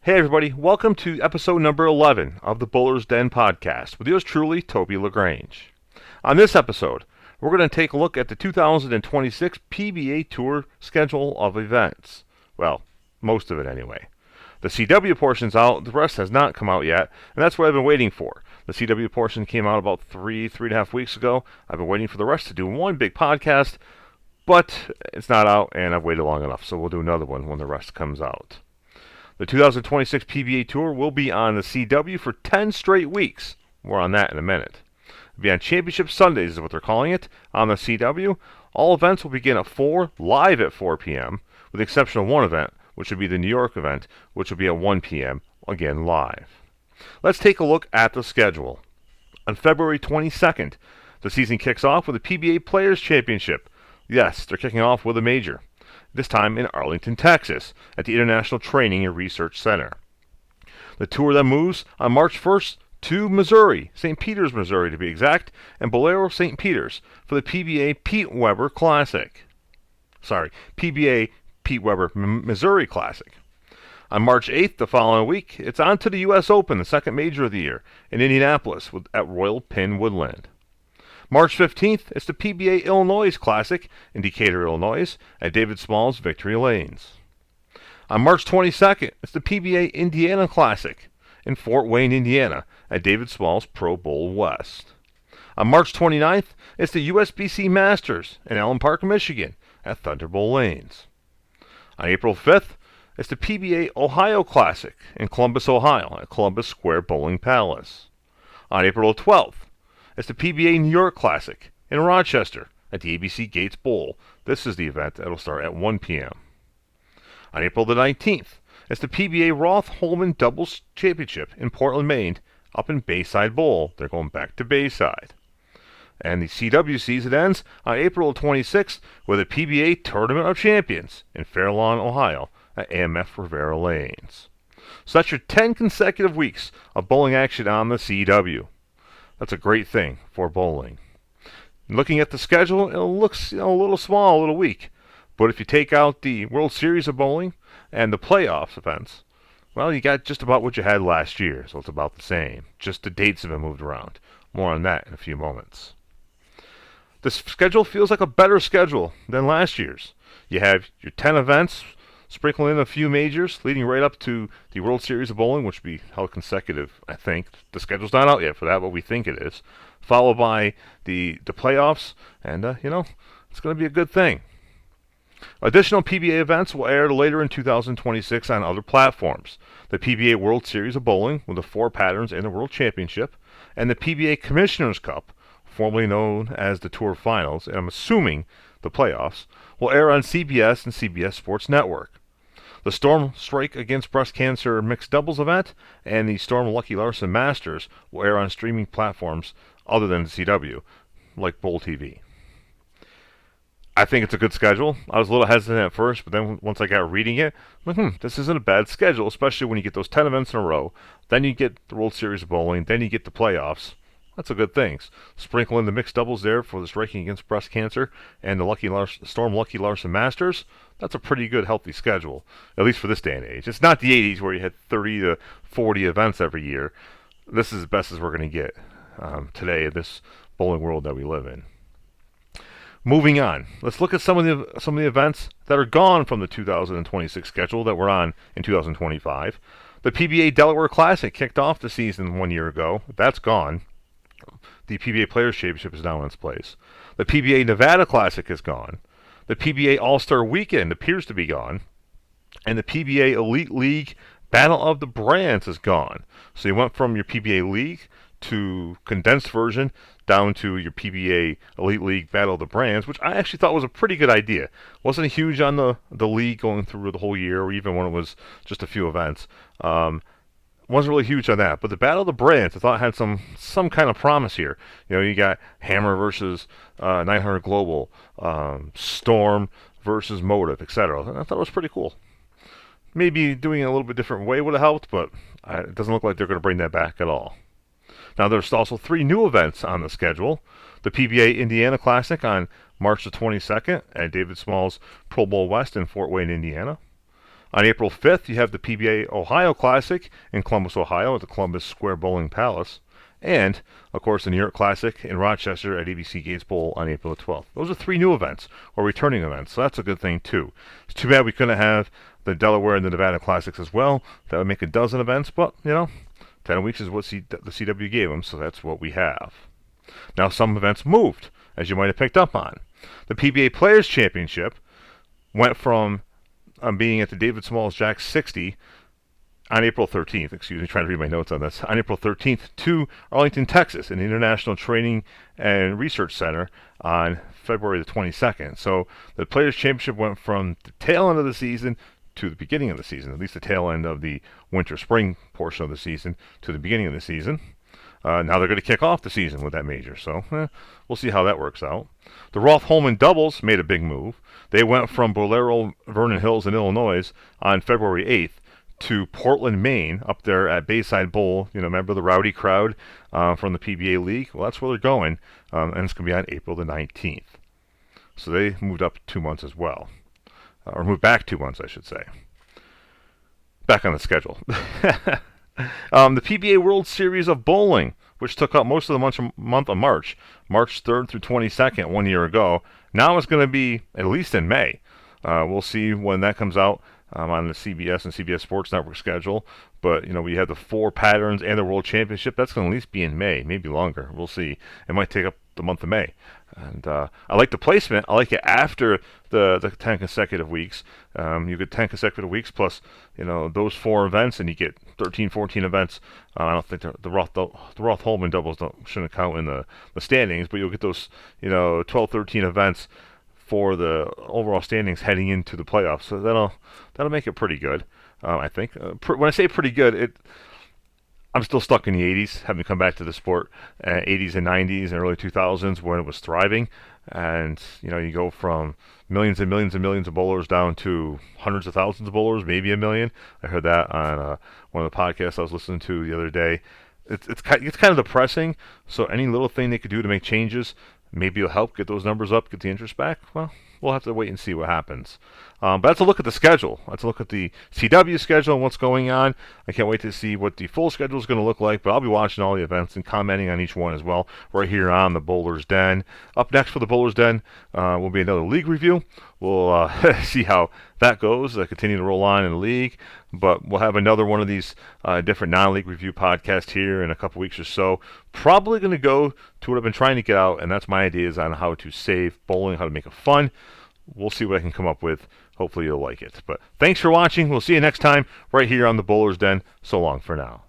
Hey everybody, welcome to episode number 11 of the Bowler's Den podcast with yours truly, Toby LaGrange. On this episode, we're going to take a look at the 2026 PBA Tour schedule of events. Well, most of it anyway. The CW portion's out, the rest has not come out yet, and that's what I've been waiting for. The CW portion came out about three and a half weeks ago. I've been waiting for the rest to do one big podcast, but it's not out, and I've waited long enough, so we'll do another one when the rest comes out. The 2026 PBA Tour will be on the CW for 10 straight weeks. More on that in a minute. It'll be on Championship Sundays is what they're calling it on the CW. All events will begin at 4, live at 4 p.m., with the exception of one event, which will be the New York event, which will be at 1 p.m., again live. Let's take a look at the schedule. On February 22nd, the season kicks off with the PBA Players Championship. Yes, they're kicking off with a major. This time in Arlington, Texas, at the International Training and Research Center. The tour then moves on March 1st to Missouri, St. Peters, Missouri to be exact, and Bolero, St. Peters for the PBA Pete Weber Classic. PBA Pete Weber Missouri Classic. On March 8th, the following week, it's on to the U.S. Open, the second major of the year, in Indianapolis at Royal Pin Woodland. March 15th, it's the PBA Illinois Classic in Decatur, Illinois, at David Small's Victory Lanes. On March 22nd, it's the PBA Indiana Classic in Fort Wayne, Indiana, at David Small's Pro Bowl West. On March 29th, it's the USBC Masters in Allen Park, Michigan, at Thunderbolt Lanes. On April 5th, it's the PBA Ohio Classic in Columbus, Ohio, at Columbus Square Bowling Palace. On April 12th, it's the PBA New York Classic in Rochester at the ABC Gates Bowl. This is the event that will start at 1 p.m. On April the 19th, it's the PBA Roth Holman Doubles Championship in Portland, Maine, up in Bayside Bowl. They're going back to Bayside. And the CW season ends on April 26th with a PBA Tournament of Champions in Fair Lawn, Ohio, at AMF Rivera Lanes. So that's your 10 consecutive weeks of bowling action on the CW. That's a great thing for bowling. Looking at the schedule, it looks a little small, a little weak. But if you take out the World Series of Bowling and the playoffs events, well, you got just about what you had last year, so it's about the same. Just the dates have been moved around. More on that in a few moments. This schedule feels like a better schedule than last year's. You have your 10 events, sprinkling in a few majors, leading right up to the World Series of Bowling, which will be held consecutive, I think. The schedule's not out yet for that, but we think it is. Followed by the playoffs, and, it's going to be a good thing. Additional PBA events will air later in 2026 on other platforms. The PBA World Series of Bowling, with the 4 patterns in the World Championship, and the PBA Commissioner's Cup, formerly known as the Tour Finals, and I'm assuming the playoffs, will air on CBS and CBS Sports Network. The Storm Strike Against Breast Cancer Mixed Doubles event and the Storm Lucky Larson Masters will air on streaming platforms other than the CW, like Bowl TV. I think it's a good schedule. I was a little hesitant at first, but then once I got reading it, I'm like, this isn't a bad schedule, especially when you get those 10 events in a row. Then you get the World Series of Bowling, then you get the playoffs. That's a good thing. Sprinkle in the mixed doubles there for the Striking Against Breast Cancer and the Storm Lucky Larson Masters. That's a pretty good, healthy schedule, at least for this day and age. It's not the 80s where you had 30 to 40 events every year. This is as best as we're going to get today in this bowling world that we live in. Moving on, let's look at some of the events that are gone from the 2026 schedule that were on in 2025. The PBA Delaware Classic kicked off the season 1 year ago. That's gone. The PBA Players Championship is now in its place. The PBA Nevada Classic is gone. The PBA All-Star Weekend appears to be gone. And the PBA Elite League Battle of the Brands is gone. So you went from your PBA League to condensed version down to your PBA Elite League Battle of the Brands, which I actually thought was a pretty good idea. Wasn't huge on the league going through the whole year, or even when it was just a few events. Wasn't really huge on that, but the Battle of the Brands I thought had some kind of promise here. You got Hammer versus 900 Global, Storm versus Motive, etc. I thought it was pretty cool. Maybe doing it a little bit different way would have helped, but it doesn't look like they're going to bring that back at all. Now, there's also 3 new events on the schedule. The PBA Indiana Classic on March the 22nd at David Small's Pro Bowl West in Fort Wayne, Indiana. On April 5th, you have the PBA Ohio Classic in Columbus, Ohio at the Columbus Square Bowling Palace. And, of course, the New York Classic in Rochester at ABC Gates Bowl on April the 12th. Those are 3 new events, or returning events, so that's a good thing, too. It's too bad we couldn't have the Delaware and the Nevada Classics as well. That would make a dozen events, but, 10 weeks is what the CW gave them, so that's what we have. Now, some events moved, as you might have picked up on. The PBA Players Championship went from being at the David Smalls Jack 60 on April 13th, trying to read my notes on this, on April 13th to Arlington, Texas, in the International Training and Research Center on February the 22nd. So the Players' Championship went from the tail end of the season to the beginning of the season, at least the tail end of the winter-spring portion of the season to the beginning of the season. Now they're going to kick off the season with that major, so we'll see how that works out. The Roth-Holman doubles made a big move. They went from Bolero Vernon Hills in Illinois on February 8th to Portland, Maine, up there at Bayside Bowl. Remember the rowdy crowd from the PBA League? Well, that's where they're going, and it's going to be on April the 19th. So they moved up 2 months as well, or moved back 2 months, I should say. Back on the schedule. The PBA World Series of Bowling, which took up most of the month of March 3rd through 22nd 1 year ago. Now it's going to be at least in May. We'll see when that comes out on the CBS and CBS Sports Network schedule. But, we have the 4 patterns and the World Championship. That's going to at least be in May, maybe longer. We'll see. It might take up the month of May. And I like the placement. I like it after the 10 consecutive weeks. You get 10 consecutive weeks plus, those 4 events, and you get 13, 14 events. I don't think the Roth-Holman doubles shouldn't count in the standings, but you'll get those, 12, 13 events for the overall standings heading into the playoffs. So that'll make it pretty good, I think. When I say pretty good, I'm still stuck in the 80s, having come back to the sport, 80s and 90s and early 2000s when it was thriving. And, you go from millions and millions and millions of bowlers down to hundreds of thousands of bowlers, maybe a million. I heard that on one of the podcasts I was listening to the other day. It's kind of depressing. So any little thing they could do to make changes, maybe it'll help get those numbers up, get the interest back. Well, we'll have to wait and see what happens. But that's a look at the schedule. Let's look at the CW schedule and what's going on. I can't wait to see what the full schedule is going to look like, but I'll be watching all the events and commenting on each one as well right here on the Bowler's Den. Up next for the Bowler's Den will be another league review. We'll see how that goes, continue to roll on in the league. But we'll have another one of these different non-league review podcasts here in a couple weeks or so. Probably going to go to what I've been trying to get out, and that's my ideas on how to save bowling, how to make it fun. We'll see what I can come up with. Hopefully you'll like it. But thanks for watching. We'll see you next time right here on the Bowler's Den. So long for now.